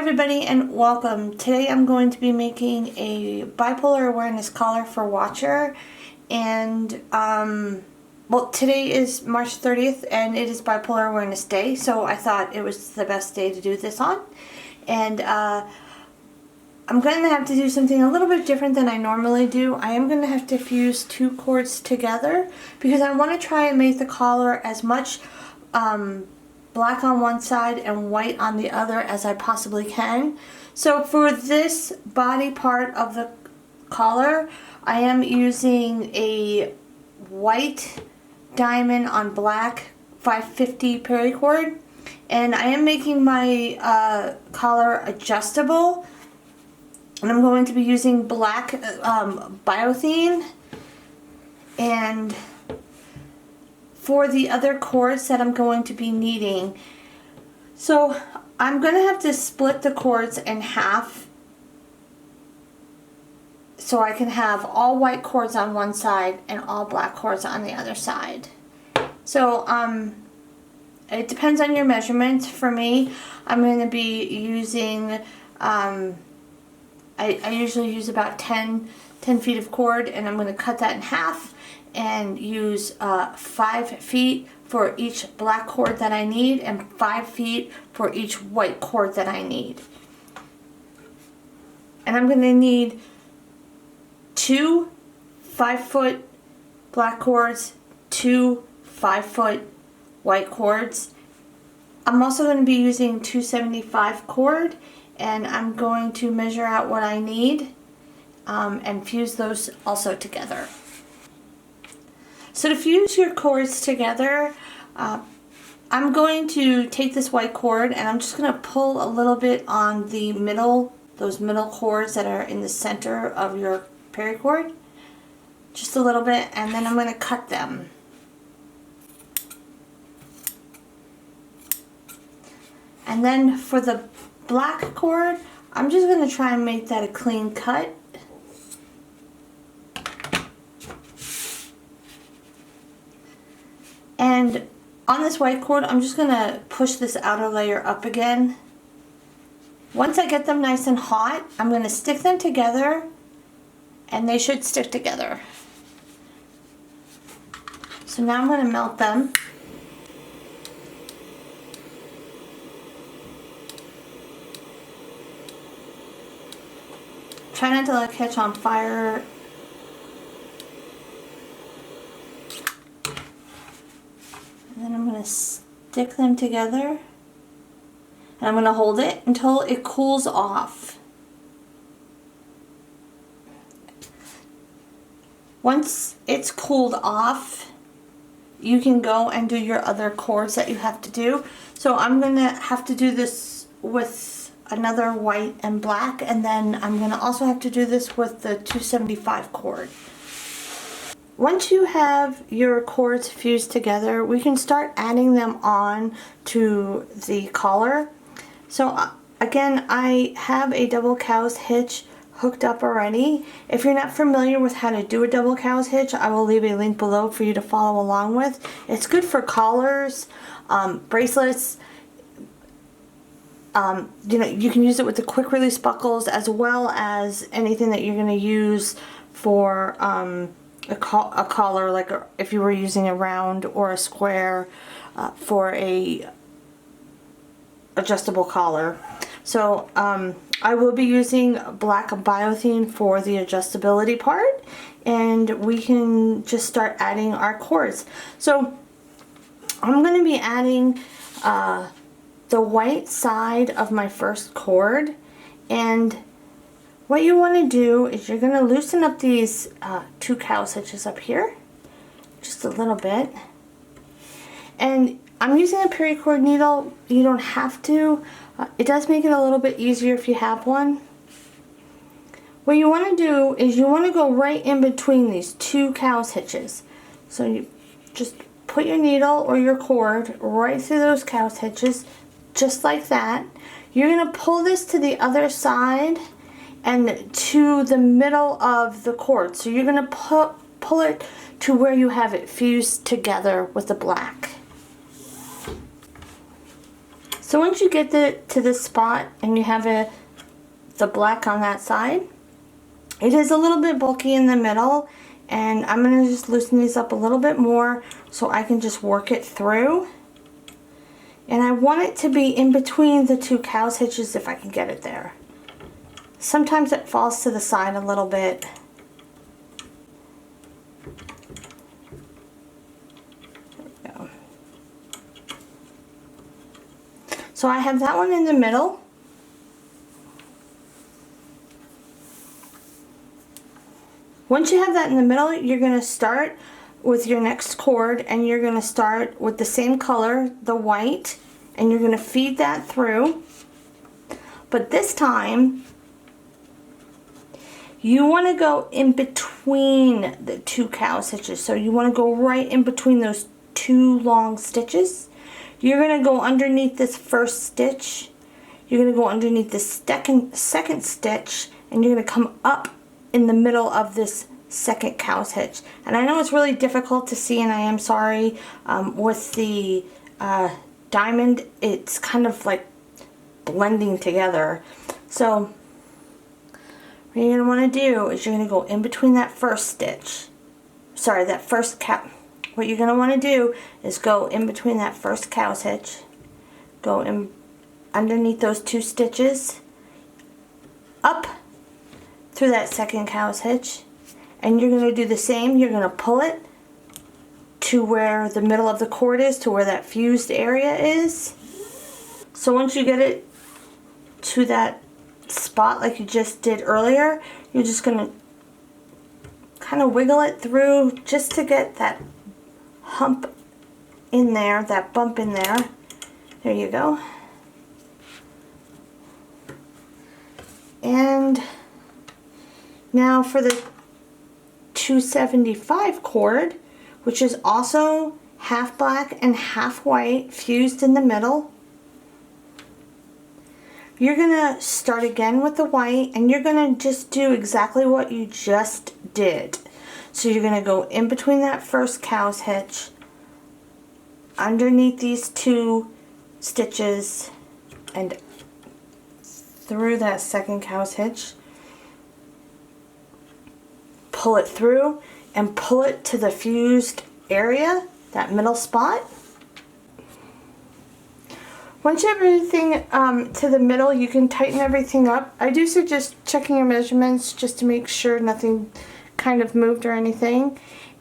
everybody and welcome. Today I'm going to be making a bipolar awareness collar for Watcher, and well, today is March 30th and it is Bipolar Awareness Day, so I thought it was the best day to do this on. And I'm going to have to do something a little bit different than I normally do. I am going to have to fuse two cords together because I want to try and make the collar as much black on one side and white on the other as I possibly can. So for this body part of the collar, I am using a white diamond on black 550 paracord, and I am making my collar adjustable, and I'm going to be using black Thane. And for the other cords that I'm going to be needing, so I'm going to have to split the cords in half so I can have all white cords on one side and all black cords on the other side. So it depends on your measurements. For me, I'm going to be using I usually use about 10 feet of cord, and I'm going to cut that in half and use 5 feet for each black cord that I need and 5 feet for each white cord that I need. And I'm going to need 2 5-foot black cords, 2 5-foot white cords. I'm also going to be using 275 cord, and I'm going to measure out what I need and fuse those also together. So to fuse your cords together, I'm going to take this white cord and I'm just going to pull a little bit on the middle, those middle cords that are in the center of your paracord, just a little bit, and then I'm going to cut them. And then for the black cord, I'm just going to try and make that a clean cut. And on this white cord, I'm just going to push this outer layer up again. Once I get them nice and hot, I'm going to stick them together, and they should stick together. So now I'm going to melt them. Try not to let it catch on fire. And then I'm going to stick them together, and I'm going to hold it until it cools off. Once it's cooled off, you can go and do your other cords that you have to do. So I'm going to have to do this with another white and black, and then I'm going to also have to do this with the 275 cord. Once you have your cords fused together, we can start adding them on to the collar. So again, I have a double cow's hitch hooked up already. If you're not familiar with how to do a double cow's hitch, I will leave a link below for you to follow along with. It's good for collars, bracelets. You know, you can use it with the quick release buckles as well as anything that you're going to use for a collar, like if you were using a round or a square for a adjustable collar. So I will be using black Thane for the adjustability part, and we can just start adding our cords. So I'm going to be adding the white side of my first cord, and what you want to do is you're going to loosen up these 2 cow's hitches up here just a little bit. And I'm using a paracord needle. You don't have to. It does make it a little bit easier if you have one. What you want to do is you want to go right in between these 2 cow's hitches. So you just put your needle or your cord right through those cow's hitches, just like that. You're going to pull this to the other side and to the middle of the cord. So you're going to pull it to where you have it fused together with the black. So once you get to this spot and you have the black on that side, it is a little bit bulky in the middle, and I'm going to just loosen these up a little bit more so I can just work it through. And I want it to be in between the two cow's hitches if I can get it there. Sometimes it falls to the side a little bit. There we go. So I have that one in the middle. Once you have that in the middle, you're going to start with your next cord, and you're going to start with the same color, the white, and you're going to feed that through. But this time, you want to go in between the two cow stitches. So you want to go right in between those two long stitches. You're going to go underneath this first stitch. You're going to go underneath the second stitch, and you're going to come up in the middle of this second cow's hitch. And I know it's really difficult to see, and I am sorry, with the diamond, it's kind of like blending together. So what you're going to want to do is you're going to go in between that first stitch. Sorry, that first cow. What you're going to want to do is go in between that first cow's hitch. Go in underneath those two stitches. Up through that second cow's hitch. And you're going to do the same. You're going to pull it to where the middle of the cord is, to where that fused area is. So once you get it to that spot like you just did earlier, you're just going to kind of wiggle it through just to get that hump in there, that bump in there. There you go. And now for the 275 cord, which is also half black and half white fused in the middle. You're going to start again with the white, and you're going to just do exactly what you just did. So you're going to go in between that first cow's hitch, underneath these two stitches, and through that second cow's hitch. Pull it through and pull it to the fused area, that middle spot. Once you have everything to the middle, you can tighten everything up. I do suggest checking your measurements just to make sure nothing kind of moved or anything.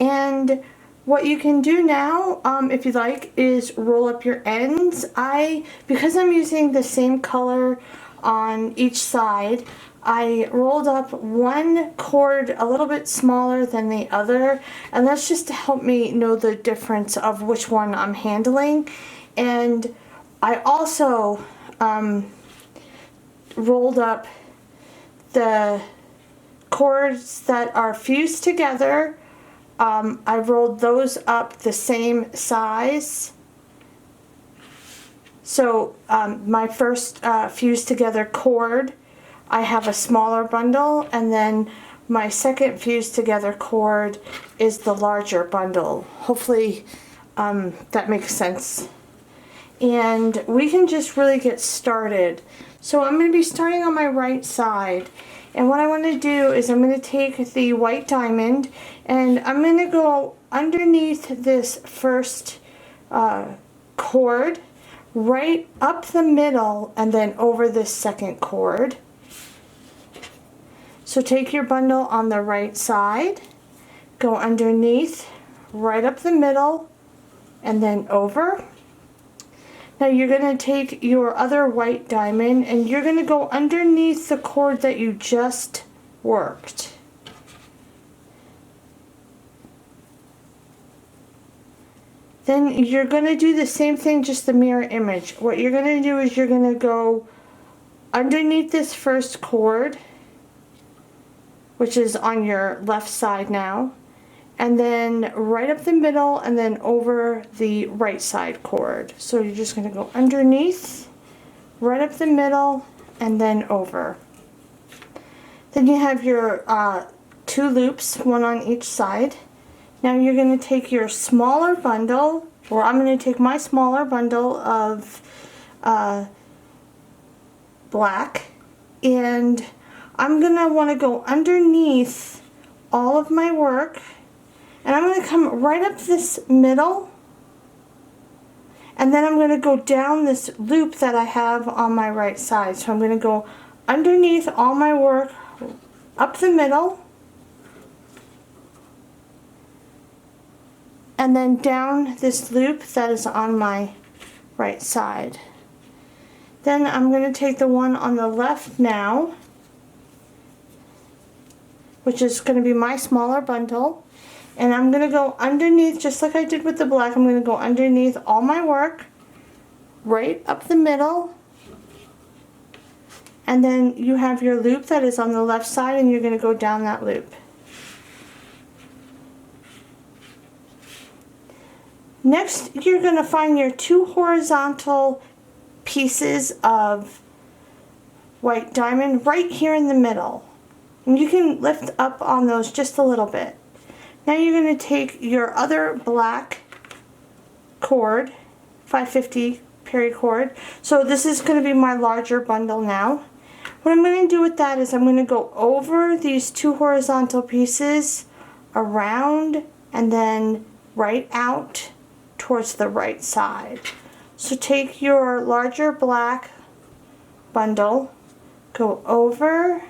And what you can do now, if you like, is roll up your ends. Because I'm using the same color on each side, I rolled up one cord a little bit smaller than the other, and that's just to help me know the difference of which one I'm handling. And I also rolled up the cords that are fused together. I rolled those up the same size. So my first fused together cord, I have a smaller bundle, and then my second fused together cord is the larger bundle. Hopefully that makes sense. And we can just really get started. So I'm going to be starting on my right side. And what I want to do is I'm going to take the white diamond, and I'm going to go underneath this first cord, right up the middle, and then over this second cord. So take your bundle on the right side, go underneath, right up the middle, and then over. Now you're going to take your other white diamond, and you're going to go underneath the cord that you just worked. Then you're going to do the same thing, just the mirror image. What you're going to do is you're going to go underneath this first cord, which is on your left side now, and then right up the middle, and then over the right side cord. So you're just going to go underneath, right up the middle, and then over. Then you have your two loops, one on each side. Now you're going to take your smaller bundle, or I'm going to take my smaller bundle of black, and I'm going to want to go underneath all of my work, and I'm going to come right up this middle, and then I'm going to go down this loop that I have on my right side. So I'm going to go underneath all my work, up the middle, and then down this loop that is on my right side. Then I'm going to take the one on the left now, which is going to be my smaller bundle, and I'm going to go underneath, just like I did with the black. I'm going to go underneath all my work, right up the middle, and then you have your loop that is on the left side, and you're going to go down that loop. Next, you're going to find your 2 horizontal pieces of white diamond right here in the middle. And you can lift up on those just a little bit. Now you're going to take your other black cord, 550 paracord. So this is going to be my larger bundle now. What I'm going to do with that is I'm going to go over these 2 horizontal pieces, around, and then right out towards the right side. So take your larger black bundle, go over,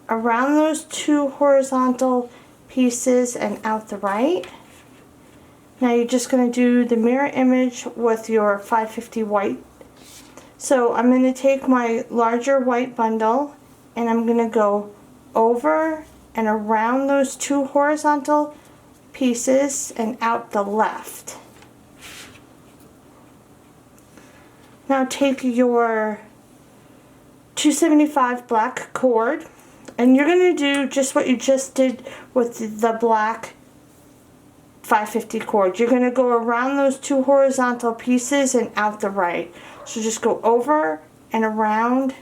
around those 2 horizontal pieces and out the right. Now you're just going to do the mirror image with your 550 white. So I'm going to take my larger white bundle and I'm going to go over and around those 2 horizontal pieces and out the left. Now take your 275 black cord, and you're going to do just what you just did with the black 550 cord. You're going to go around those 2 horizontal pieces and out the right. So just go over and around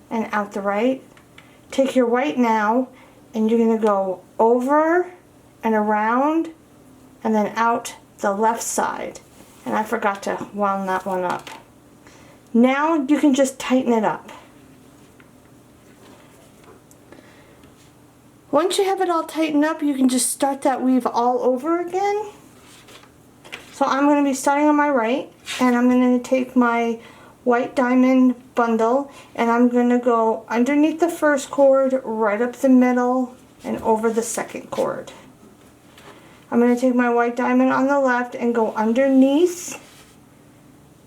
and out the right. Take your white now, and you're going to go over and around and then out the left side. And I forgot to wound that one up. Now you can just tighten it up. Once you have it all tightened up, you can just start that weave all over again. So I'm going to be starting on my right, and I'm going to take my white diamond bundle, and I'm going to go underneath the first cord, right up the middle, and over the second cord. I'm going to take my white diamond on the left and go underneath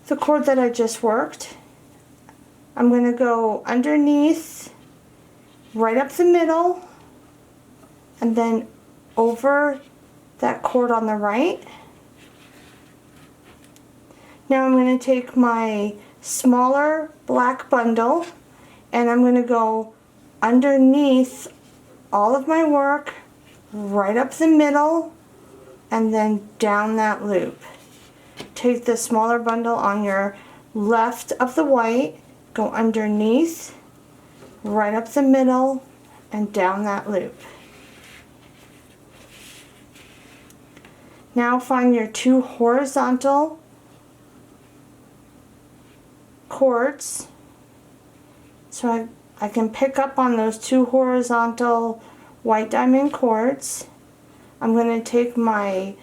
the cord that I just worked. I'm going to go underneath, right up the middle, and then over that cord on the right. Now I'm going to take my smaller black bundle and I'm going to go underneath all of my work, right up the middle, and then down that loop. Take the smaller bundle on your left of the white, go underneath, right up the middle, and down that loop. Now find your 2 horizontal cords. So I can pick up on those 2 horizontal white diamond cords. I'm going to take my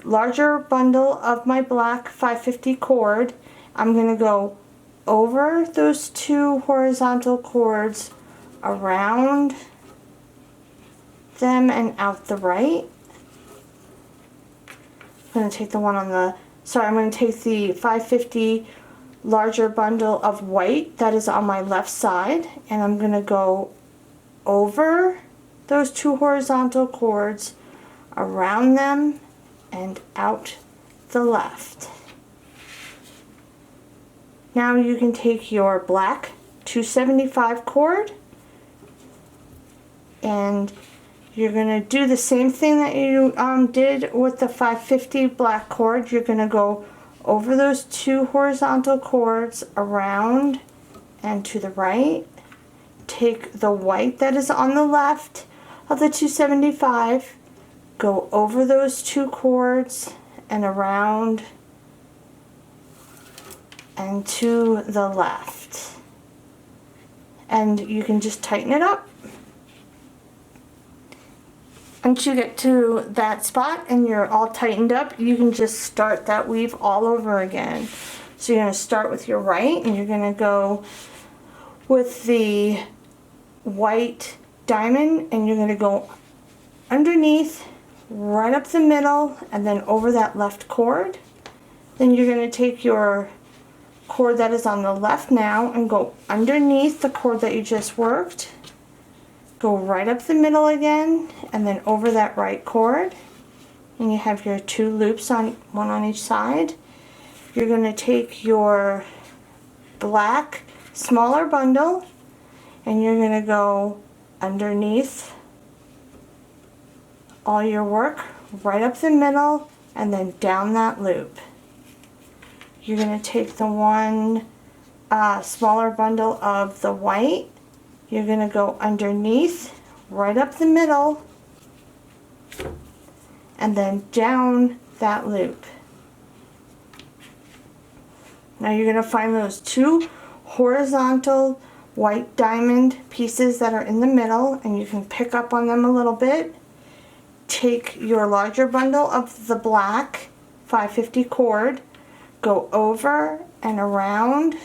larger bundle of my black 550 cord. I'm going to go over those 2 horizontal cords, around them and out the right. I'm going to take the one on the, I'm going to take the 550 larger bundle of white that is on my left side, and I'm going to go over those 2 horizontal cords, around them and out the left. Now you can take your black 275 cord and you're going to do the same thing that you did with the 550 black cord. You're going to go over those 2 horizontal cords, around and to the right. Take the white that is on the left of the 275, go over those 2 cords and around and to the left. And you can just tighten it up. Once you get to that spot and you're all tightened up, you can just start that weave all over again. So you're going to start with your right, and you're going to go with the white diamond, and you're going to go underneath, right up the middle, and then over that left cord. Then you're going to take your cord that is on the left now and go underneath the cord that you just worked. Go right up the middle again, and then over that right cord. And you have your 2 loops, on one on each side. You're going to take your black smaller bundle, and you're going to go underneath all your work, right up the middle, and then down that loop. You're going to take the one smaller bundle of the white. You're going to go underneath, right up the middle, and then down that loop. Now you're going to find those 2 horizontal white diamond pieces that are in the middle, and you can pick up on them a little bit. Take your larger bundle of the black 550 cord, go over and around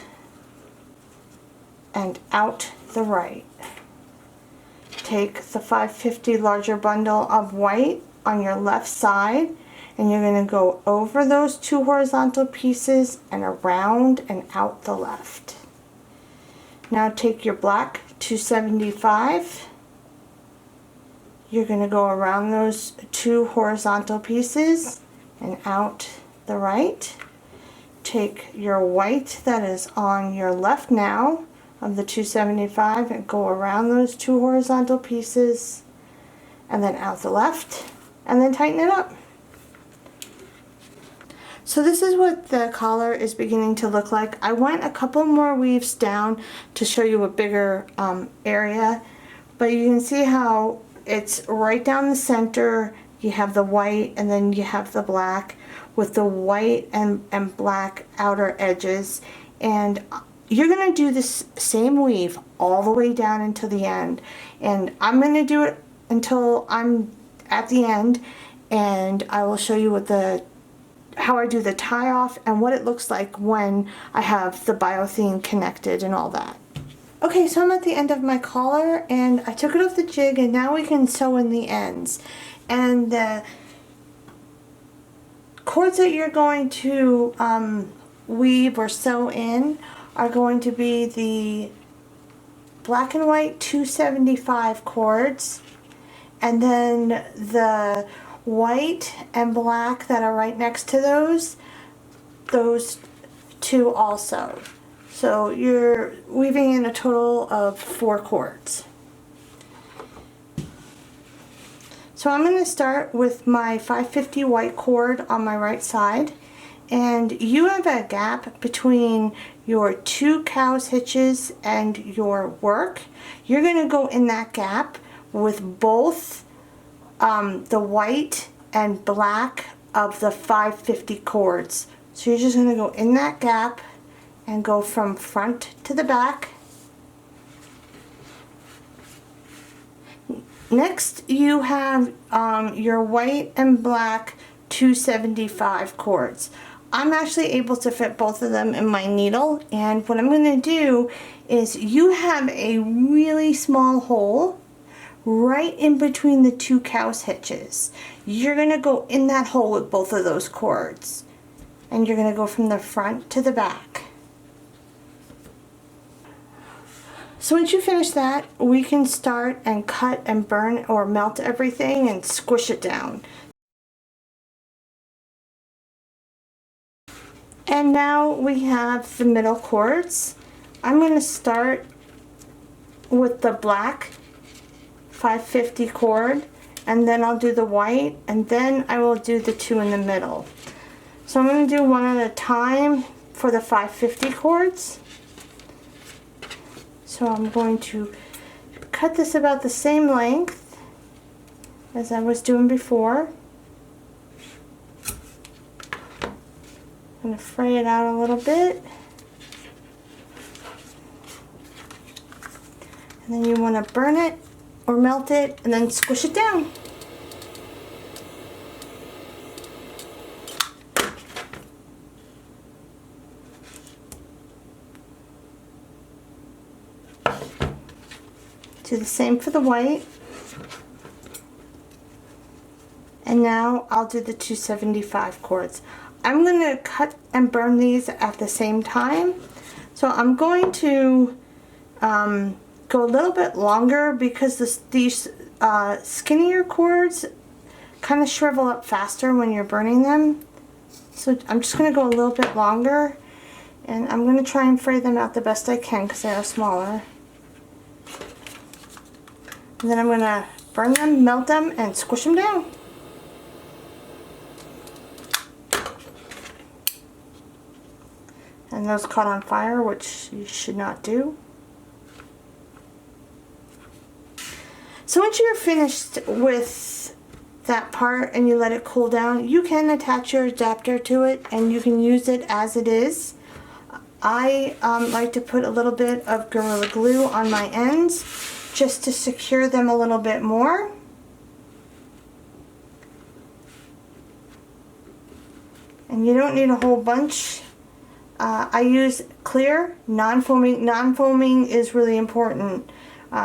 and out the right. Take the 550 larger bundle of white on your left side, and you're going to go over those 2 horizontal pieces and around and out the left. Now take your black 275. You're going to go around those 2 horizontal pieces and out the right. Take your white that is on your left now of the 275 and go around those 2 horizontal pieces and then out the left, and then tighten it up. So this is what the collar is beginning to look like. I went a couple more weaves down to show you a bigger area, but you can see how it's right down the center. You have the white, and then you have the black with the white and black outer edges, and you're going to do this same weave all the way down until the end, and I'm going to do it until I'm at the end, and I will show you how I do the tie off and what it looks like when I have the Thane connected and all that. Okay, so I'm at the end of my collar, and I took it off the jig, and now we can sew in the ends. And the cords that you're going to weave or sew in are going to be the black and white 275 cords, and then the white and black that are right next to those 2 also. So you're weaving in a total of 4 cords. So I'm going to start with my 550 white cord on my right side, and you have a gap between your 2 cow's hitches and your work. You're going to go in that gap with both the white and black of the 550 cords. So you're just going to go in that gap and go from front to the back. Next you have your white and black 275 cords. I'm actually able to fit both of them in my needle, and what I'm going to do is you have a really small hole right in between the 2 cow's hitches. You're going to go in that hole with both of those cords, and you're going to go from the front to the back. So once you finish that, we can start and cut and burn or melt everything and squish it down. And now we have the middle cords. I'm going to start with the black 550 cord, and then I'll do the white, and then I will do the 2 in the middle. So I'm going to do one at a time for the 550 cords. So I'm going to cut this about the same length as I was doing before. I'm going to fray it out a little bit. And then you want to burn it or melt it and then squish it down. Do the same for the white. And now I'll do the 275 cords. I'm going to cut and burn these at the same time. So I'm going to go a little bit longer because these skinnier cords kind of shrivel up faster when you're burning them. So I'm just going to go a little bit longer, and I'm going to try and fray them out the best I can because they are smaller. And then I'm going to burn them, melt them, and squish them down. And those caught on fire, which you should not do. So once you're finished with that part and you let it cool down, you can attach your adapter to it and you can use it as it is. I like to put a little bit of Gorilla Glue on my ends just to secure them a little bit more. And you don't need a whole bunch. I use clear, non-foaming. Non-foaming is really important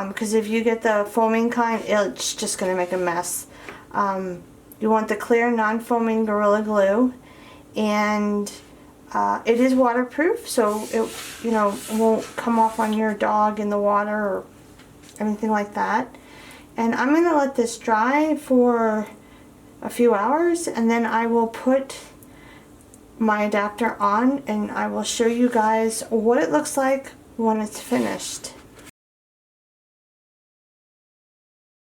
because if you get the foaming kind, it's just going to make a mess. You want the clear, non-foaming Gorilla Glue, and it is waterproof, so it won't come off on your dog in the water or anything like that. And I'm going to let this dry for a few hours, and then I will put my adapter on and I will show you guys what it looks like when it's finished.